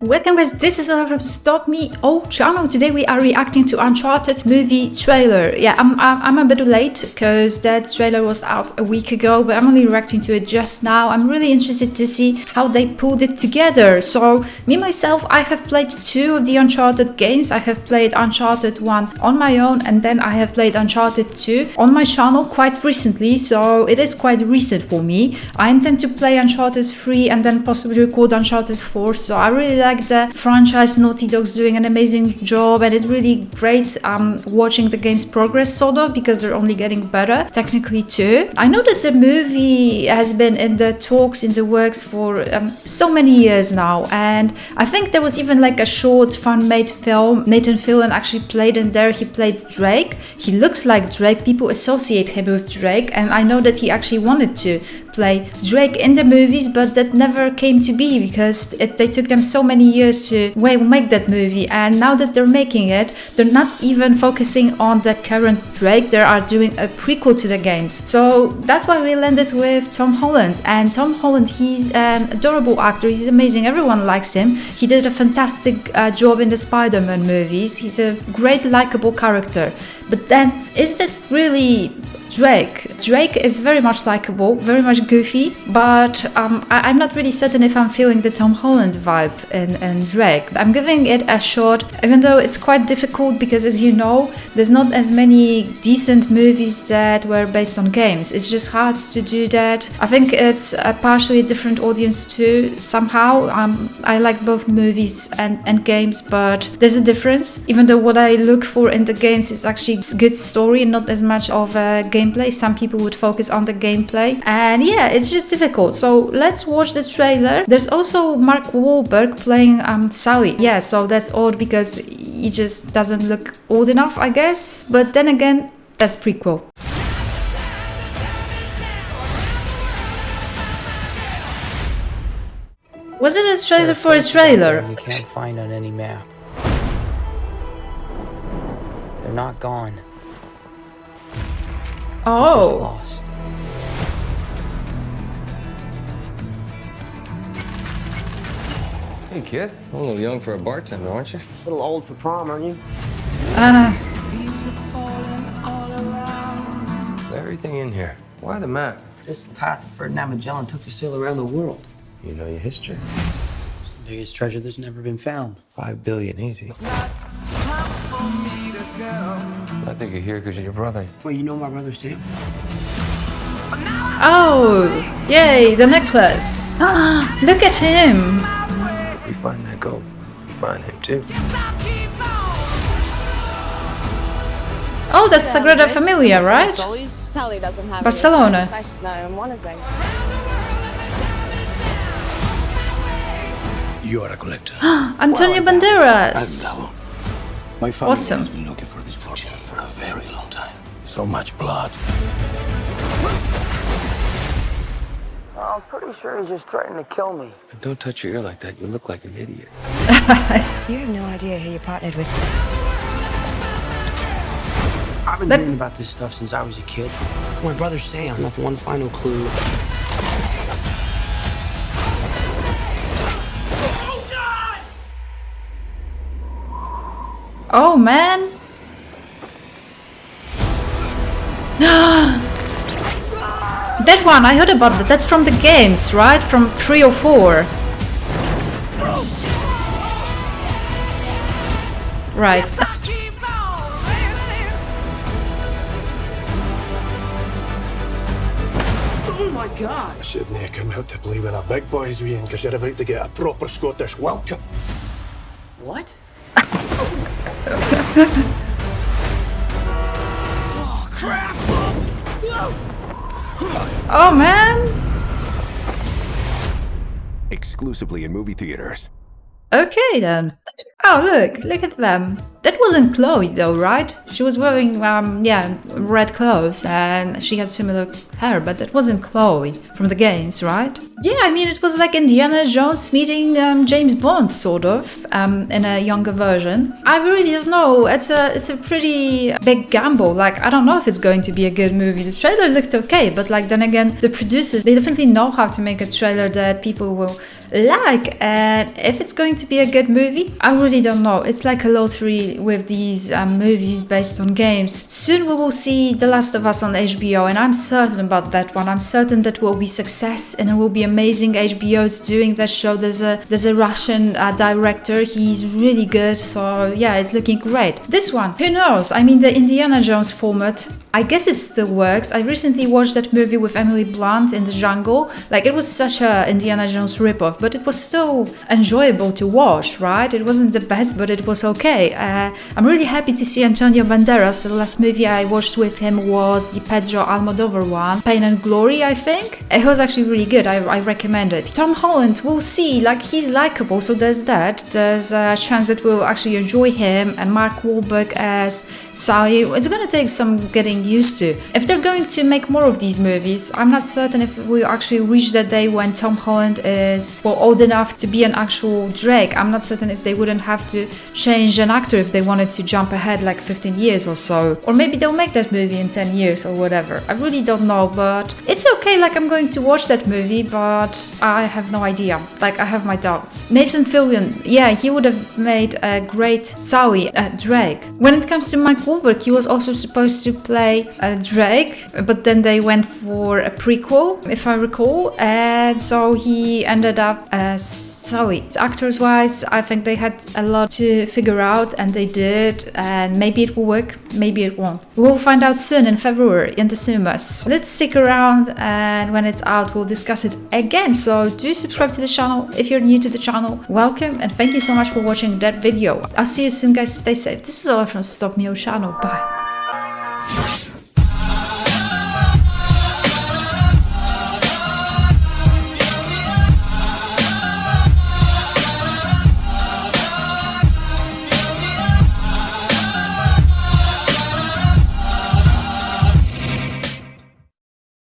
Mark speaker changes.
Speaker 1: Welcome guys, this is Ella from Stop Me Old channel. Today we are reacting to Uncharted movie trailer. Yeah, I'm a bit late because that trailer was out a week ago, but I'm only reacting to it just now. I'm really interested to see how they pulled it together. So me myself, I have played 2 of the Uncharted games. I have played Uncharted 1 on my own, and then I have played Uncharted 2 on my channel quite recently, so it is quite recent for me. I intend to play Uncharted 3 and then possibly record Uncharted 4, so I really like the franchise. Naughty Dog's doing an amazing job, and it's really great watching the game's progress, sort of, because they're only getting better technically too. I know that the movie has been in the talks, in the works for so many years now, and I think there was even like a short fan-made film. Nathan Fillion actually played in there. He played Drake. He looks like Drake. People associate him with Drake, and I know that he actually wanted to play Drake in the movies, but that never came to be because they took them so many years to make that movie, and now that they're making it, they're not even focusing on the current Drake. They are doing a prequel to the games. So that's why we landed with Tom Holland, and Tom Holland, he's an adorable actor. He's amazing. Everyone likes him. He did a fantastic job in the Spider-Man movies. He's a great likable character. But then, is that really Drake? Drake is very much likable, very much goofy, but I'm not really certain if I'm feeling the Tom Holland vibe in Drake. I'm giving it a shot, even though it's quite difficult because, as you know, there's not as many decent movies that were based on games. It's just hard to do that. I think it's a partially different audience too, somehow. I like both movies and games, but there's a difference. Even though what I look for in the games is actually good story and not as much of a gameplay. Some people would focus on the gameplay, and yeah, it's just difficult. So let's watch the trailer. There's also Mark Wahlberg playing Sully. Yeah, so that's odd because he just doesn't look old enough, I guess. But then again, that's prequel. Was it a trailer for a trailer?
Speaker 2: You can't find on any map. They're not gone.
Speaker 1: Oh.
Speaker 2: Lost.
Speaker 3: Hey kid, a little young for a bartender, aren't you?
Speaker 2: A little old for prom, aren't you?
Speaker 3: Is everything in here? Why the map?
Speaker 2: This is the path that Ferdinand Magellan took to sail around the world.
Speaker 3: You know your history.
Speaker 2: It's the biggest treasure that's never been found.
Speaker 3: 5 billion, easy. I think you're here because of your brother.
Speaker 2: Well, you know my brother Sam?
Speaker 1: Oh, yay, the necklace. Look at him.
Speaker 3: If we find that gold, we find him too.
Speaker 1: Oh, that's Sagrada Familia, right?
Speaker 4: Sally doesn't have
Speaker 1: Barcelona.
Speaker 4: I should know I'm one of them.
Speaker 5: You are a collector.
Speaker 1: Antonio Banderas.
Speaker 5: My family
Speaker 1: Awesome.
Speaker 5: has been looking for this fortune for a very long time. So much blood.
Speaker 2: I'm pretty sure he's just threatening to kill me.
Speaker 3: Don't touch your ear like that. You look like an idiot.
Speaker 6: You have no idea who you partnered with.
Speaker 2: I've been reading about this stuff since I was a kid. My brother Sam left one final clue.
Speaker 1: Oh man. That one, I heard about that. That's from the games, right? From 3 or 4. Right.
Speaker 2: Oh my God!
Speaker 5: I shouldn't have come out to play with the big boys, Ian, because you're about to get a proper Scottish welcome.
Speaker 2: What?
Speaker 5: Oh, crap!
Speaker 1: Oh man.
Speaker 7: Exclusively in movie theaters.
Speaker 1: Okay then. Oh look at them. That wasn't Chloe though, right? She was wearing, red clothes and she had similar hair, but that wasn't Chloe from the games, right? Yeah, I mean, it was like Indiana Jones meeting James Bond, sort of, in a younger version. I really don't know. It's a pretty big gamble. Like, I don't know if it's going to be a good movie. The trailer looked okay, but like then again, the producers, they definitely know how to make a trailer that people will like, and if it's going to be a good movie, I really don't know. It's like a lottery with these movies based on games. Soon we will see The Last of Us on HBO, and I'm certain about that one. I'm certain that will be success and it will be amazing. HBO's doing that show. There's a Russian director. He's really good, so yeah, it's looking great. This one, who knows? I mean, the Indiana Jones format, I guess it still works. I recently watched that movie with Emily Blunt in the jungle. Like, it was such a Indiana Jones ripoff, but it was still enjoyable to watch, right? It wasn't the best, but it was okay. I'm really happy to see Antonio Banderas. The last movie I watched with him was the Pedro Almodovar one, Pain and Glory, I think. It was actually really good. I recommend it. Tom Holland, we'll see. Like, he's likable, so there's that. There's a chance that we'll actually enjoy him. And Mark Wahlberg as Sally. It's gonna take some getting used to. If they're going to make more of these movies, I'm not certain if we actually reach that day when Tom Holland is, well, old enough to be an actual Drake. I'm not certain if they wouldn't have to change an actor if they wanted to jump ahead like 15 years or so. Or maybe they'll make that movie in 10 years or whatever. I really don't know, but it's okay. Like, I'm going to watch that movie, but I have no idea. Like, I have my doubts. Nathan Fillion, yeah, he would have made a great Sally, Drake. When it comes to Mark Wahlberg, he was also supposed to play Drake, but then they went for a prequel, if I recall, and so he ended up as Sully. Actors wise, I think they had a lot to figure out, and they did, and maybe it will work, maybe it won't. We'll find out soon in February in the cinemas. Let's stick around, and when it's out we'll discuss it again, so do subscribe to the channel if you're new to the channel. Welcome, and thank you so much for watching that video. I'll see you soon, guys. Stay safe. This was all from Stop Me channel. Bye.